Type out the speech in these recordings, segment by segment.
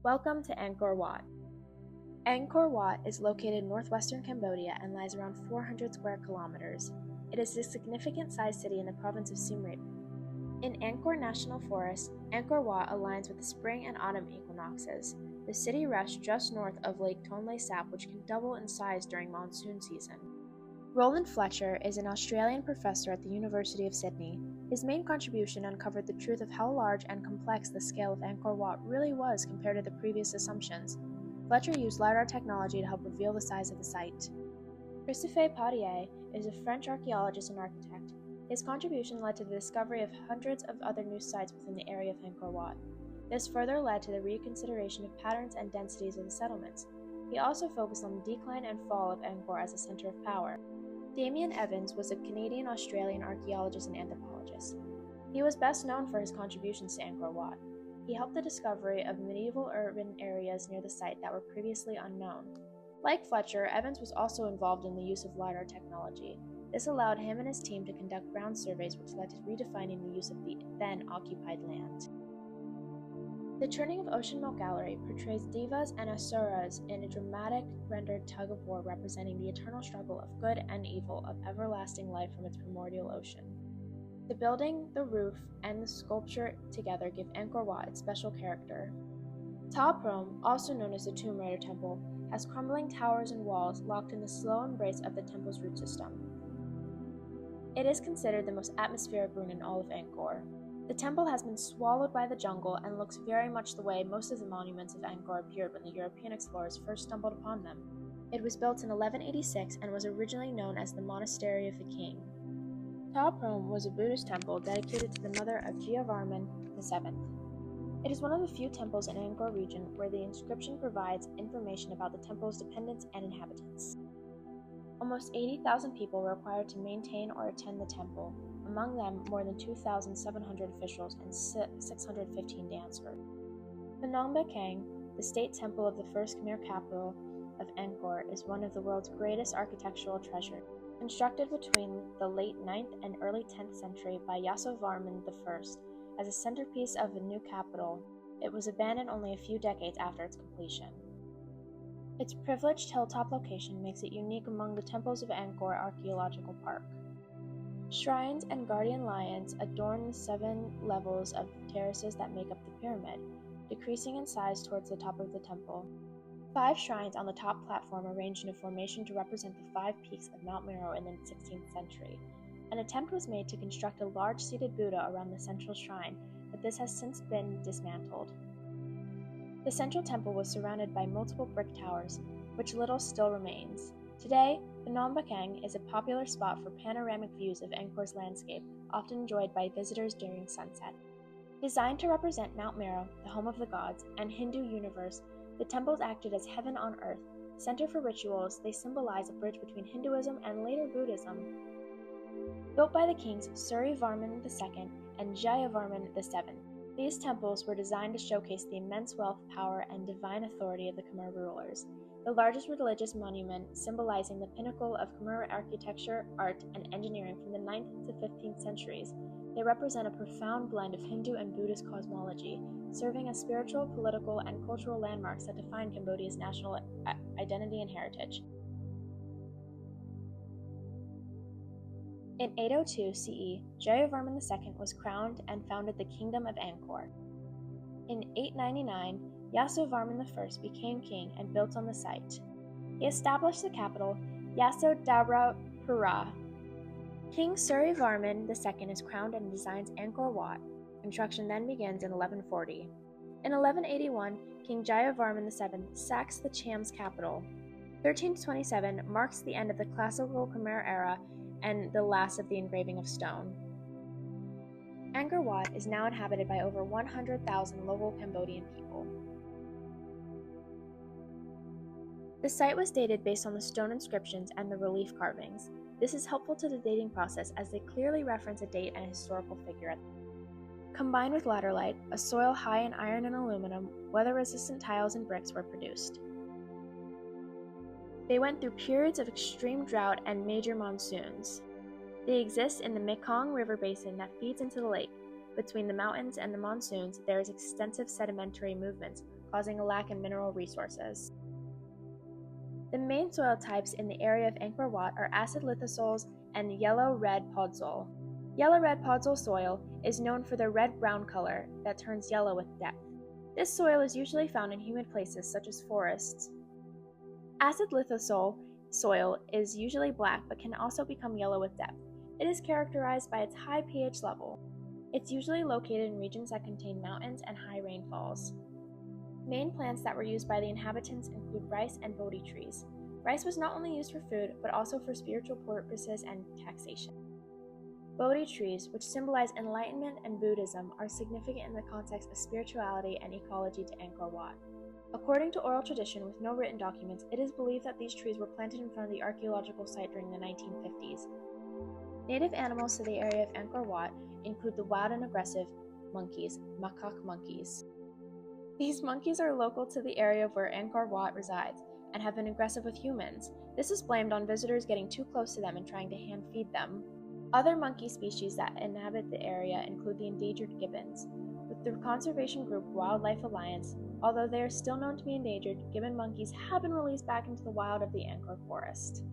Welcome to Angkor Wat. Angkor Wat is located in northwestern Cambodia and lies around 400 square kilometers. It is a significant-sized city in the province of Siem Reap. In Angkor National Forest, Angkor Wat aligns with the spring and autumn equinoxes. The city rests just north of Lake Tonle Sap, which can double in size during monsoon season. Roland Fletcher is an Australian professor at the University of Sydney. His main contribution uncovered the truth of how large and complex the scale of Angkor Wat really was compared to the previous assumptions. Fletcher used LiDAR technology to help reveal the size of the site. Christophe Patier is a French archaeologist and architect. His contribution led to the discovery of hundreds of other new sites within the area of Angkor Wat. This further led to the reconsideration of patterns and densities of the settlements. He also focused on the decline and fall of Angkor as a center of power. Damien Evans was a Canadian-Australian archaeologist and anthropologist. He was best known for his contributions to Angkor Wat. He helped the discovery of medieval urban areas near the site that were previously unknown. Like Fletcher, Evans was also involved in the use of LiDAR technology. This allowed him and his team to conduct ground surveys, which led to redefining the use of the then-occupied land. The Turning of Ocean Milk Gallery portrays Devas and Asuras in a dramatic rendered tug-of-war representing the eternal struggle of good and evil of everlasting life from its primordial ocean. The building, the roof, and the sculpture together give Angkor Wat its special character. Ta Prohm, also known as the Tomb Raider Temple, has crumbling towers and walls locked in the slow embrace of the temple's root system. It is considered the most atmospheric ruin in all of Angkor. The temple has been swallowed by the jungle and looks very much the way most of the monuments of Angkor appeared when the European explorers first stumbled upon them. It was built in 1186 and was originally known as the Monastery of the King. Ta Prohm was a Buddhist temple dedicated to the mother of Jayavarman VII. It is one of the few temples in Angkor region where the inscription provides information about the temple's dependents and inhabitants. Almost 80,000 people were required to maintain or attend the temple, among them more than 2,700 officials and 615 dancers. Phnom Penh, the state temple of the first Khmer capital of Angkor, is one of the world's greatest architectural treasures. Constructed between the late 9th and early 10th century by Yasovarman I as a centerpiece of a new capital, it was abandoned only a few decades after its completion. Its privileged hilltop location makes it unique among the temples of Angkor Archaeological Park. Shrines and guardian lions adorn the 7 levels of terraces that make up the pyramid, decreasing in size towards the top of the temple. 5 shrines on the top platform arranged in a formation to represent the 5 peaks of Mount Meru in the 16th century. An attempt was made to construct a large seated Buddha around the central shrine, but this has since been dismantled. The central temple was surrounded by multiple brick towers, which little still remains. Today, Phnom Penh is a popular spot for panoramic views of Angkor's landscape, often enjoyed by visitors during sunset. Designed to represent Mount Meru, the home of the gods, and Hindu universe, the temples acted as heaven on earth. Center for rituals, they symbolize a bridge between Hinduism and later Buddhism. Built by the kings Suryavarman II and Jayavarman VII, these temples were designed to showcase the immense wealth, power, and divine authority of the Khmer rulers. The largest religious monument, symbolizing the pinnacle of Khmer architecture, art, and engineering from the 9th to 15th centuries, they represent a profound blend of Hindu and Buddhist cosmology, serving as spiritual, political, and cultural landmarks that define Cambodia's national identity and heritage. In 802 CE, Jayavarman II was crowned and founded the Kingdom of Angkor. In 899, Yasovarman I became king and built on the site. He established the capital, Yasodharapura. King Suryavarman II is crowned and designs Angkor Wat. Construction then begins in 1140. In 1181, King Jayavarman VII sacks the Cham's capital. 1327 marks the end of the classical Khmer era and the last of the engraving of stone. Angkor Wat is now inhabited by over 100,000 local Cambodian people. The site was dated based on the stone inscriptions and the relief carvings. This is helpful to the dating process as they clearly reference a date and a historical figure. Combined with laterite, a soil high in iron and aluminum, weather-resistant tiles and bricks were produced. They went through periods of extreme drought and major monsoons. They exist in the Mekong River basin that feeds into the lake. Between the mountains and the monsoons, there is extensive sedimentary movements, causing a lack in mineral resources. The main soil types in the area of Angkor Wat are acid lithosols and yellow-red podzol. Yellow-red podzol soil is known for the red-brown color that turns yellow with depth. This soil is usually found in humid places such as forests. Acid lithosol soil is usually black but can also become yellow with depth. It is characterized by its high pH level. It's usually located in regions that contain mountains and high rainfalls. Main plants that were used by the inhabitants include rice and Bodhi trees. Rice was not only used for food, but also for spiritual purposes and taxation. Bodhi trees, which symbolize enlightenment and Buddhism, are significant in the context of spirituality and ecology to Angkor Wat. According to oral tradition with no written documents, it is believed that these trees were planted in front of the archaeological site during the 1950s. Native animals to the area of Angkor Wat include the wild and aggressive monkeys, macaque monkeys. These monkeys are local to the area where Angkor Wat resides and have been aggressive with humans. This is blamed on visitors getting too close to them and trying to hand feed them. Other monkey species that inhabit the area include the endangered gibbons. With the conservation group Wildlife Alliance, although they are still known to be endangered, gibbon monkeys have been released back into the wild of the Angkor forest.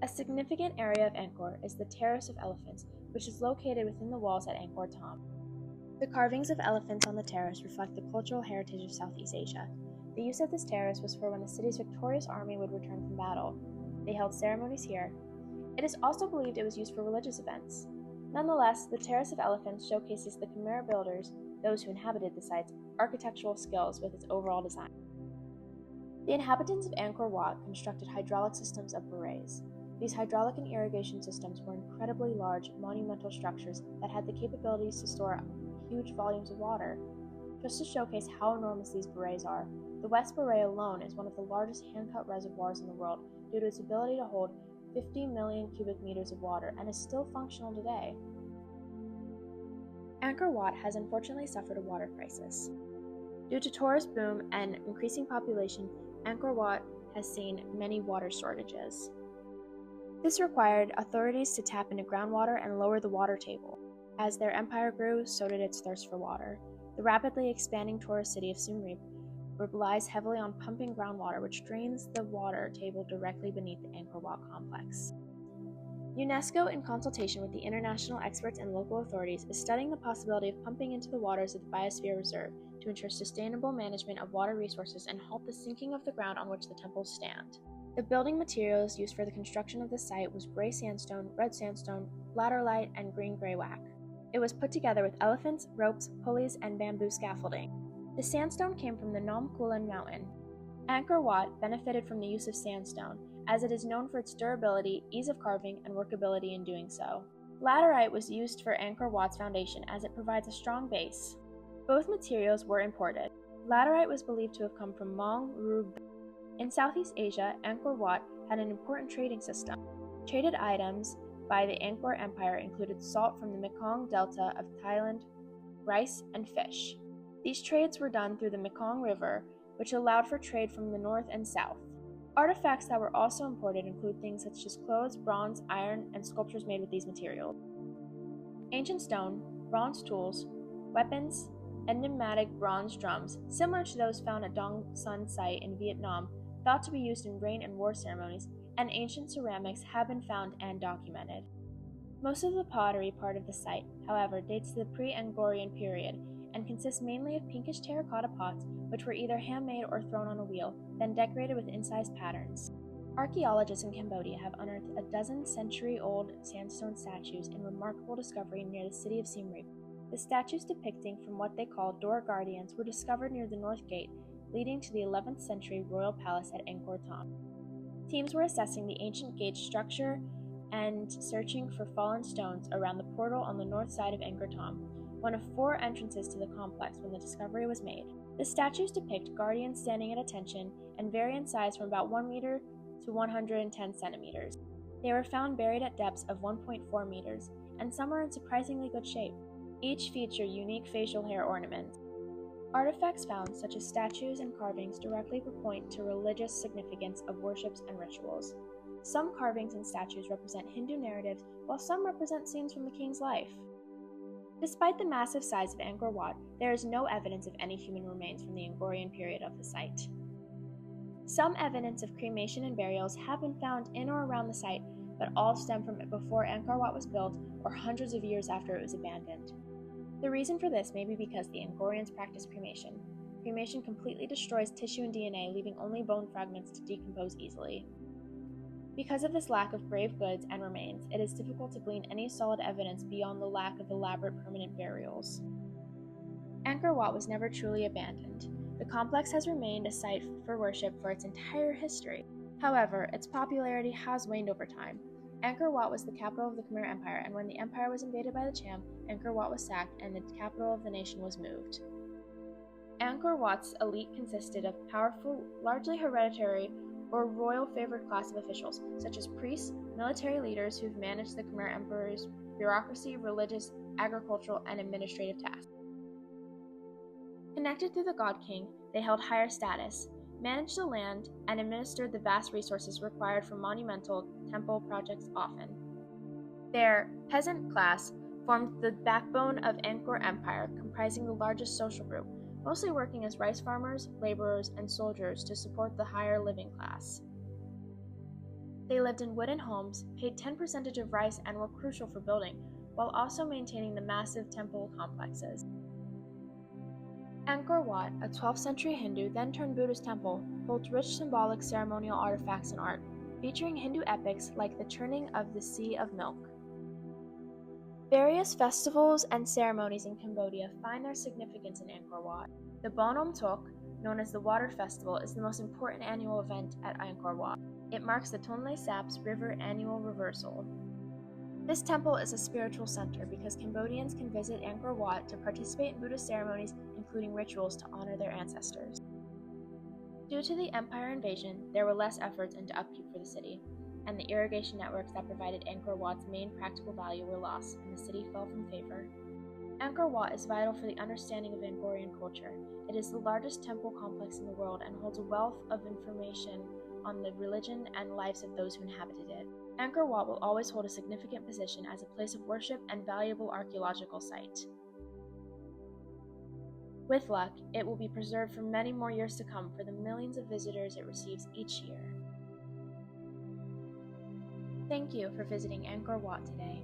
A significant area of Angkor is the Terrace of Elephants, which is located within the walls at Angkor Thom. The carvings of elephants on the terrace reflect the cultural heritage of Southeast Asia. The use of this terrace was for when the city's victorious army would return from battle. They held ceremonies here. It is also believed it was used for religious events. Nonetheless, the Terrace of Elephants showcases the Khmer builders, those who inhabited the site's architectural skills with its overall design. The inhabitants of Angkor Wat constructed hydraulic systems of berets. These hydraulic and irrigation systems were incredibly large, monumental structures that had the capabilities to store huge volumes of water. Just to showcase how enormous these berets are, the West Beret alone is one of the largest hand-cut reservoirs in the world due to its ability to hold 50 million cubic meters of water and is still functional today. Angkor Wat has unfortunately suffered a water crisis. Due to tourist boom and increasing population, Angkor Wat has seen many water shortages. This required authorities to tap into groundwater and lower the water table. As their empire grew, so did its thirst for water. The rapidly expanding tourist city of Siem Reap relies heavily on pumping groundwater, which drains the water table directly beneath the Angkor Wat complex. UNESCO, in consultation with the international experts and local authorities, is studying the possibility of pumping into the waters of the Biosphere Reserve to ensure sustainable management of water resources and halt the sinking of the ground on which the temples stand. The building materials used for the construction of the site was gray sandstone, red sandstone, laterite, and green greywacke. It was put together with elephants, ropes, pulleys, and bamboo scaffolding. The sandstone came from the Nom Kulen mountain. Angkor Wat benefited from the use of sandstone, as it is known for its durability, ease of carving, and workability in doing so. Laterite was used for Angkor Wat's foundation as it provides a strong base. Both materials were imported. Laterite was believed to have come from Mong Ru. In Southeast Asia, Angkor Wat had an important trading system. Traded items by the Angkor Empire included salt from the Mekong Delta of Thailand, rice, and fish. These trades were done through the Mekong River, which allowed for trade from the north and south. Artifacts that were also imported include things such as clothes, bronze, iron, and sculptures made with these materials. Ancient stone, bronze tools, weapons, and pneumatic bronze drums, similar to those found at Dong Son site in Vietnam, thought to be used in rain and war ceremonies, and ancient ceramics have been found and documented. Most of the pottery part of the site, however, dates to the pre-Angkorian period and consists mainly of pinkish terracotta pots which were either handmade or thrown on a wheel, then decorated with incised patterns. Archaeologists in Cambodia have unearthed a dozen century-old sandstone statues in remarkable discovery near the city of Siem Reap. The statues depicting from what they call door guardians were discovered near the north gate, leading to the 11th century royal palace at Angkor Thom. Teams were assessing the ancient gate structure and searching for fallen stones around the portal on the north side of Angkor Thom, one of 4 entrances to the complex when the discovery was made. The statues depict guardians standing at attention and vary in size from about 1 meter to 110 centimeters. They were found buried at depths of 1.4 meters, and some are in surprisingly good shape. Each feature unique facial hair ornaments. Artifacts found, such as statues and carvings, directly point to religious significance of worships and rituals. Some carvings and statues represent Hindu narratives, while some represent scenes from the king's life. Despite the massive size of Angkor Wat, there is no evidence of any human remains from the Angkorian period of the site. Some evidence of cremation and burials have been found in or around the site, but all stem from before Angkor Wat was built or hundreds of years after it was abandoned. The reason for this may be because the Angkorians practiced cremation. Cremation completely destroys tissue and DNA, leaving only bone fragments to decompose easily. Because of this lack of grave goods and remains, it is difficult to glean any solid evidence beyond the lack of elaborate permanent burials. Angkor Wat was never truly abandoned. The complex has remained a site for worship for its entire history. However, its popularity has waned over time. Angkor Wat was the capital of the Khmer Empire, and when the empire was invaded by the Cham, Angkor Wat was sacked and the capital of the nation was moved. Angkor Wat's elite consisted of powerful, largely hereditary or royal favored class of officials, such as priests, military leaders who've managed the Khmer Emperor's bureaucracy, religious, agricultural, and administrative tasks. Connected through the God King, they held higher status, managed the land, and administered the vast resources required for monumental temple projects often. Their peasant class formed the backbone of Angkor Empire, comprising the largest social group, mostly working as rice farmers, laborers, and soldiers to support the higher living class. They lived in wooden homes, paid 10% of rice, and were crucial for building, while also maintaining the massive temple complexes. Angkor Wat, a 12th century Hindu then turned Buddhist temple, holds rich symbolic ceremonial artifacts and art, featuring Hindu epics like the churning of the Sea of Milk. Various festivals and ceremonies in Cambodia find their significance in Angkor Wat. The Bon Tok, known as the Water Festival, is the most important annual event at Angkor Wat. It marks the Tonle Sap's river annual reversal. This temple is a spiritual center because Cambodians can visit Angkor Wat to participate in Buddhist ceremonies, including rituals to honor their ancestors. Due to the empire invasion, there were less efforts into upkeep for the city, and the irrigation networks that provided Angkor Wat's main practical value were lost, and the city fell from favor. Angkor Wat is vital for the understanding of Angkorian culture. It is the largest temple complex in the world and holds a wealth of information on the religion and lives of those who inhabited it. Angkor Wat will always hold a significant position as a place of worship and valuable archaeological site. With luck, it will be preserved for many more years to come for the millions of visitors it receives each year. Thank you for visiting Angkor Wat today.